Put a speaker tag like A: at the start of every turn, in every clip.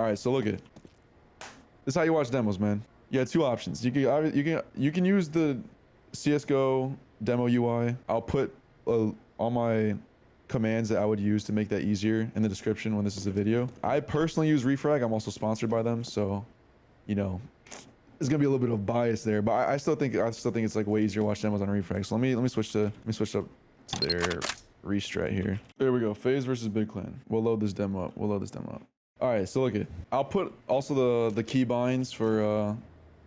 A: All right, so look at it. This is how you watch demos, man. You got two options. You can use the CSGO demo UI. I'll put all my commands that I would use to make that easier in the description when this is a video. I personally use Refrag. I'm also sponsored by them, so you know, there's gonna be a little bit of bias there. But I still think it's like way easier to watch demos on Refrag. So let me switch up to their restrat here. There we go. FaZe versus Big Clan. We'll load this demo up. All right, so look at it. I'll put also the key binds for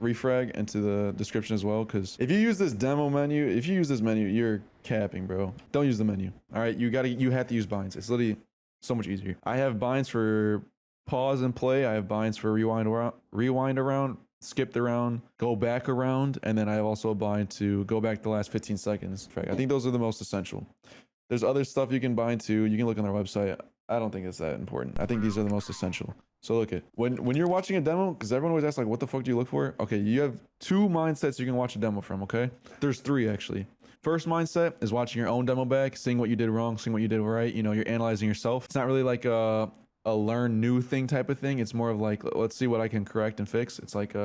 A: Refrag into the description as well, because if you use this demo menu, you're capping, bro. Don't use the menu. All right, you have to use binds. It's literally so much easier. I have binds for pause and play. I have binds for rewind around, skip around, go back around, and then I have also a bind to go back the last 15 seconds. I think those are the most essential. There's other stuff you can bind to. You can look on their website. I don't think it's that important. I think these are the most essential. So look at when you're watching a demo, because everyone always asks like, what the fuck do you look for? Okay, you have two mindsets you can watch a demo from. Okay, there's three actually. First mindset is watching your own demo back, seeing what you did wrong, seeing what you did right. You know, you're analyzing yourself. It's not really like a learn new thing type of thing. It's more of like, let's see what I can correct and fix. It's like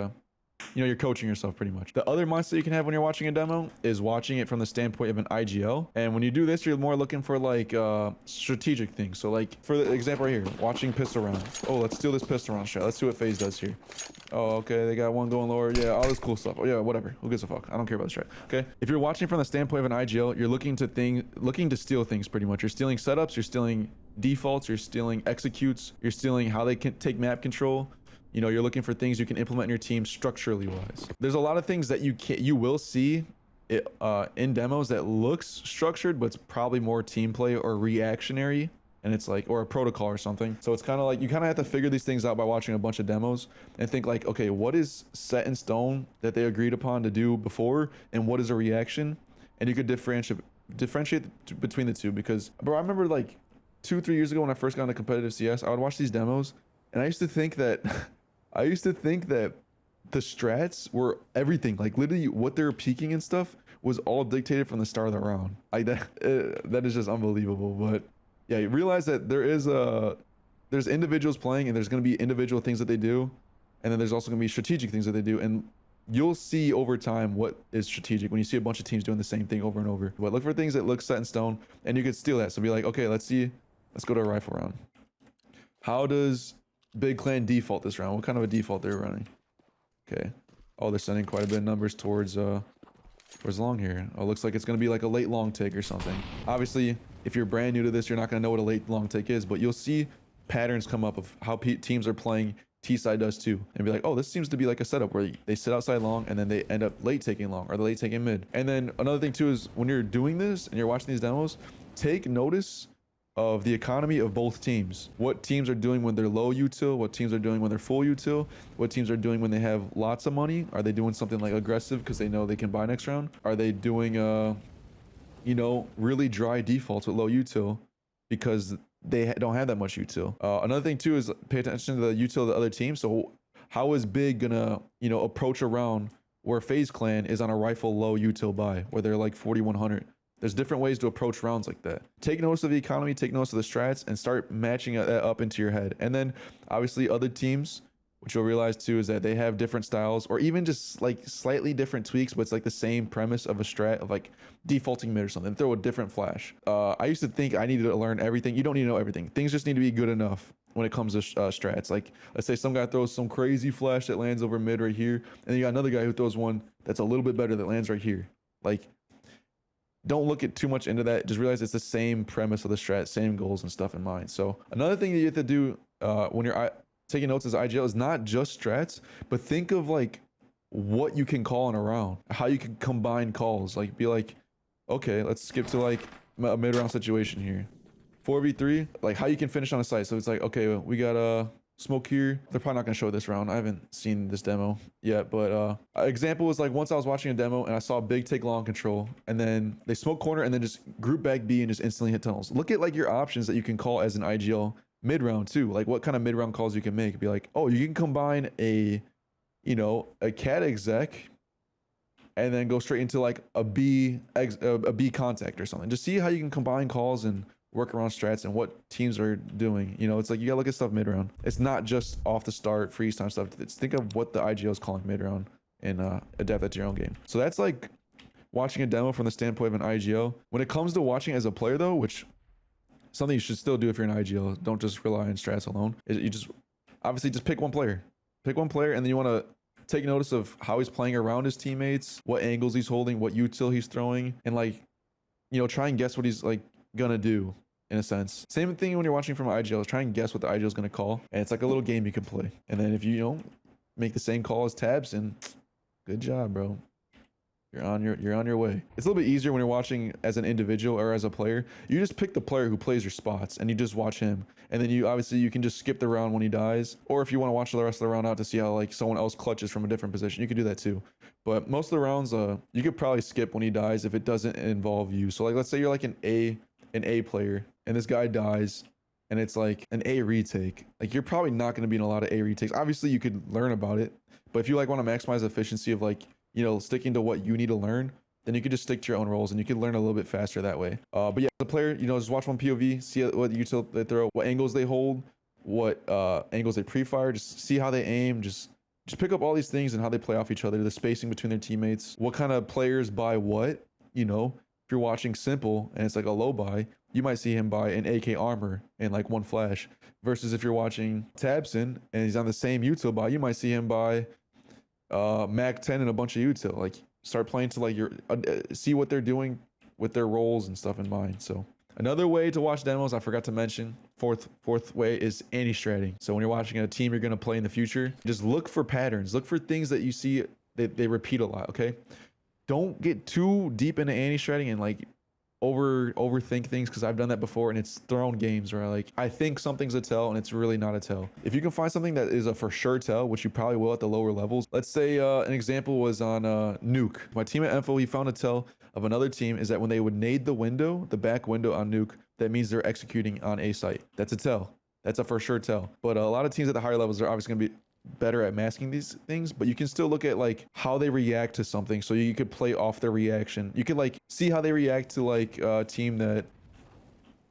A: you know, you're coaching yourself pretty much. The other mindset you can have when you're watching a demo is watching it from the standpoint of an IGL. And when you do this, you're more looking for like strategic things. So like for the example right here, watching pistol round. Oh, let's steal this pistol round shot. Let's see what FaZe does here. Oh, okay, they got one going lower. Yeah, all this cool stuff. Oh yeah, whatever. Who gives a fuck? I don't care about the strat. Okay, if you're watching from the standpoint of an IGL, you're looking to steal things pretty much. You're stealing setups. You're stealing defaults. You're stealing executes. You're stealing how they can take map control. You know, you're looking for things you can implement in your team structurally wise. There's a lot of things that you will see in demos that looks structured, but it's probably more team play or reactionary, and it's like, or a protocol or something. So it's kind of like, you kind of have to figure these things out by watching a bunch of demos and think like, okay, what is set in stone that they agreed upon to do before, and what is a reaction? And you could differentiate between the two, because bro, I remember like 2-3 years ago when I first got into competitive CS, I would watch these demos and I used to think that the strats were everything. Like literally what they were peaking and stuff was all dictated from the start of the round. Like that is just unbelievable. But yeah, you realize that there's individuals playing, and there's going to be individual things that they do, and then there's also going to be strategic things that they do, and you'll see over time what is strategic when you see a bunch of teams doing the same thing over and over. But look for things that look set in stone, and you could steal that. So be like, okay, let's go to a rifle round. How does Big Clan default this round? What kind of a default they're running? Okay. Oh, they're sending quite a bit of numbers towards long here. Oh, looks like it's gonna be like a late long take or something. Obviously, if you're brand new to this, you're not gonna know what a late long take is, but you'll see patterns come up of how teams are playing. T-side does too, and be like, oh, this seems to be like a setup where they sit outside long and then they end up late taking long, or the late taking mid. And then another thing too is when you're doing this and you're watching these demos, take notice of the economy of both teams. What teams are doing when they're low util, what teams are doing when they're full util, what teams are doing when they have lots of money. Are they doing something like aggressive because they know they can buy next round? Are they doing you know, really dry defaults with low util because they don't have that much util? Another thing too is pay attention to the util of the other team. So how is Big gonna, you know, approach a round where FaZe Clan is on a rifle low util buy, where they're like 4100? There's different ways to approach rounds like that. Take notice of the economy, take notice of the strats, and start matching that up into your head. And then obviously other teams, which you'll realize too, is that they have different styles, or even just like slightly different tweaks, but it's like the same premise of a strat of like defaulting mid or something. Throw a different flash. I used to think I needed to learn everything. You don't need to know everything. Things just need to be good enough when it comes to strats. Like let's say some guy throws some crazy flash that lands over mid right here, and then you got another guy who throws one that's a little bit better that lands right here. Like, don't look at too much into that. Just realize it's the same premise of the strat, same goals and stuff in mind. So another thing that you have to do when you're taking notes as IGL is not just strats, but think of like what you can call in a round, how you can combine calls. Like be like, okay, let's skip to like a mid-round situation here. 4v3, like how you can finish on a site. So it's like, okay, we got a smoke here. They're probably not gonna show this round. I haven't seen this demo yet, but example was like once I was watching a demo and I saw Big take long control, and then they smoke corner and then just group back B and just instantly hit tunnels. Look at like your options that you can call as an IGL mid round too. Like what kind of mid round calls you can make. Be like, oh, you can combine a, you know, a cat exec and then go straight into like a B contact or something. Just see how you can combine calls and work around strats and what teams are doing. You know, it's like you gotta look at stuff mid round. It's not just off the start freeze time stuff. It's think of what the IGL is calling mid round and adapt that to your own game. So that's like watching a demo from the standpoint of an IGL. When it comes to watching as a player though, which something you should still do if you're an IGL, don't just rely on strats alone. You just obviously just pick one player. Pick one player, and then you want to take notice of how he's playing around his teammates, what angles he's holding, what util he's throwing, and like, you know, try and guess what he's like gonna do in a sense. Same thing when you're watching from IGL, try and guess what the IGL is gonna call, and it's like a little game you can play. And then if you know, make the same call as tabs, and good job, bro. You're on your way. It's a little bit easier when you're watching as an individual or as a player. You just pick the player who plays your spots and you just watch him. And then you obviously you can just skip the round when he dies. Or if you want to watch the rest of the round out to see how like someone else clutches from a different position, you could do that too. But most of the rounds, you could probably skip when he dies if it doesn't involve you. So like let's say you're like an A player and this guy dies and it's like an A retake. Like you're probably not going to be in a lot of A retakes. Obviously you could learn about it, but if you like want to maximize the efficiency of like, you know, sticking to what you need to learn, then you could just stick to your own roles and you can learn a little bit faster that way. But yeah, as a player, you know, just watch one POV, see what util they throw, what angles they hold, what angles they pre-fire, just see how they aim, just pick up all these things and how they play off each other, the spacing between their teammates, what kind of players buy what, you know. If you're watching Simple and it's like a low buy, you might see him buy an AK armor and like one flash, versus if you're watching Tabson and he's on the same util buy, you might see him buy Mac 10 and a bunch of util. Like start playing to like your see what they're doing with their roles and stuff in mind. So another way to watch demos I forgot to mention, fourth way, is anti-stratting. So when you're watching a team you're going to play in the future, just look for patterns, look for things that you see they repeat a lot. Okay, don't get too deep into anti-stratting and like overthink things, because I've done that before and it's thrown games where I think something's a tell and it's really not a tell. If you can find something that is a for sure tell, which you probably will at the lower levels. Let's say an example was on Nuke. My team at Info, he found a tell of another team is that when they would nade the window, the back window on Nuke, that means they're executing on A site. That's a tell. That's a for sure tell. But a lot of teams at the higher levels are obviously going to be better at masking these things, but you can still look at like how they react to something, so you could play off their reaction. You could like see how they react to like a team that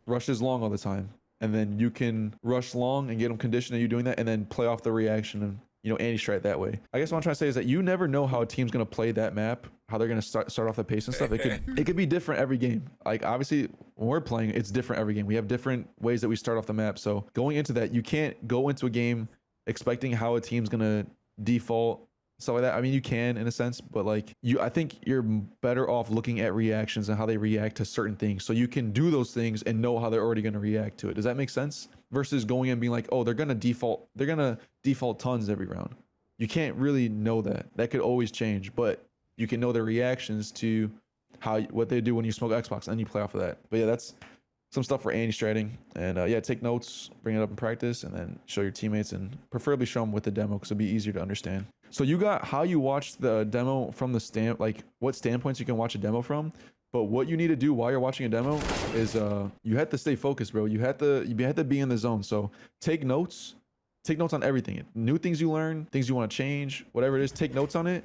A: rushes long all the time, and then you can rush long and get them conditioned to you doing that, and then play off the reaction and, you know, anti-strat that way. I guess what I'm trying to say is that you never know how a team's going to play that map, how they're going to start off the pace and stuff. It could be different every game. Like obviously when we're playing, it's different every game. We have different ways that we start off the map, so going into that, you can't go into a game expecting how a team's gonna default, stuff like that. I mean, you can in a sense, but like I think you're better off looking at reactions and how they react to certain things, so you can do those things and know how they're already gonna react to it. Does that make sense? Versus going and being like, oh, they're gonna default tons every round. You can't really know that. That could always change, but you can know their reactions to what they do when you smoke Xbox, and you play off of that. But yeah, that's some stuff for anti-stratting. And yeah, take notes, bring it up in practice, and then show your teammates, and preferably show them with the demo because it'll be easier to understand. So you got how you watch the demo from the like what standpoints you can watch a demo from. But what you need to do while you're watching a demo is you have to stay focused, bro. You have to be in the zone. So take notes on everything. New things you learn, things you want to change, whatever it is, take notes on it.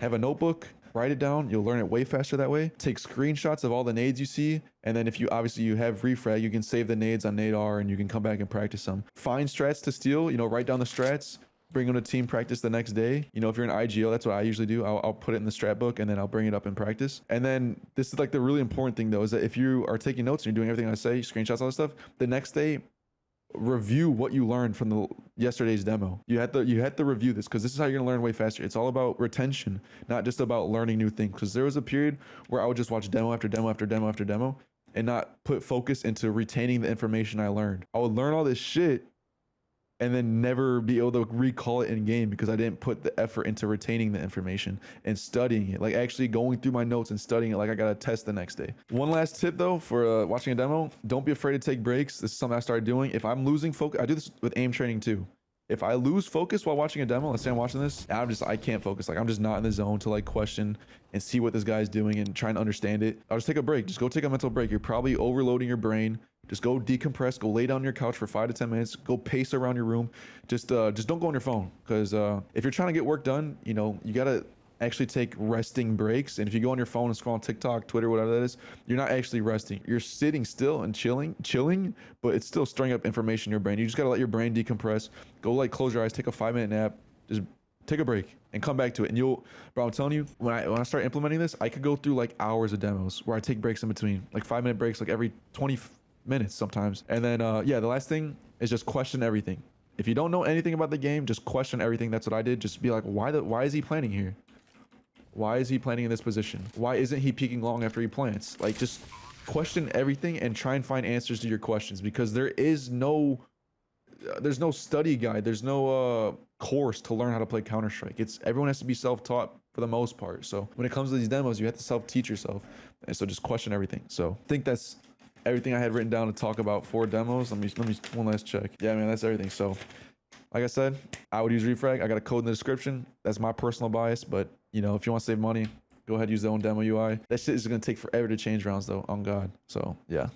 A: Have a notebook, write it down. You'll learn it way faster that way. Take screenshots of all the nades you see, and then if you obviously you have Refrag, you can save the nades on nadar and you can come back and practice them. Find strats to steal, you know, write down the strats, bring them to team practice the next day. You know, if you're an IGO, that's what I usually do. I'll put it in the strat book and then I'll bring it up in practice. And then this is like the really important thing though, is that if you are taking notes and you're doing everything I say, screenshots, all this stuff, the next day review what you learned from yesterday's demo. You had to review this, because this is how you're gonna learn way faster. It's all about retention, not just about learning new things. Because there was a period where I would just watch demo after demo after demo after demo and not put focus into retaining the information I learned. I would learn all this shit and then never be able to recall it in game because I didn't put the effort into retaining the information and studying it, like actually going through my notes and studying it like I got a test the next day. One last tip though for watching a demo, don't be afraid to take breaks. This is something I started doing. If I'm losing focus, I do this with aim training too. If I lose focus while watching a demo, let's say I'm watching this, I can't focus. Like I'm just not in the zone to like question and see what this guy's doing and trying to understand it. I'll just take a break. Just go take a mental break. You're probably overloading your brain. Just go decompress, go lay down on your couch for 5 to 10 minutes, go pace around your room. Just don't go on your phone, because if you're trying to get work done, you know, you gotta actually take resting breaks. And if you go on your phone and scroll on TikTok, Twitter, whatever that is, you're not actually resting. You're sitting still and chilling, but it's still storing up information in your brain. You just gotta let your brain decompress. Go like close your eyes, take a 5-minute nap, just take a break and come back to it. And you'll, bro, I'm telling you, when I start implementing this, I could go through like hours of demos where I take breaks in between, like 5-minute breaks, like every 20 minutes sometimes. And then, yeah, the last thing is just question everything. If you don't know anything about the game, just question everything. That's what I did. Just be like, why is he planning here? Why is he planning in this position? Why isn't he peeking long after he plants? Like, just question everything and try and find answers to your questions, because there's no study guide. There's no course to learn how to play Counter-Strike. It's everyone has to be self-taught for the most part. So when it comes to these demos, you have to self-teach yourself. And so just question everything. So I think that's everything I had written down to talk about for demos. Let me one last check. Yeah, man, that's everything. So like I said, I would use Refrag. I got a code in the description. That's my personal bias, but you know, if you want to save money, go ahead and use their own demo UI. That shit is gonna take forever to change rounds though, on God. So yeah.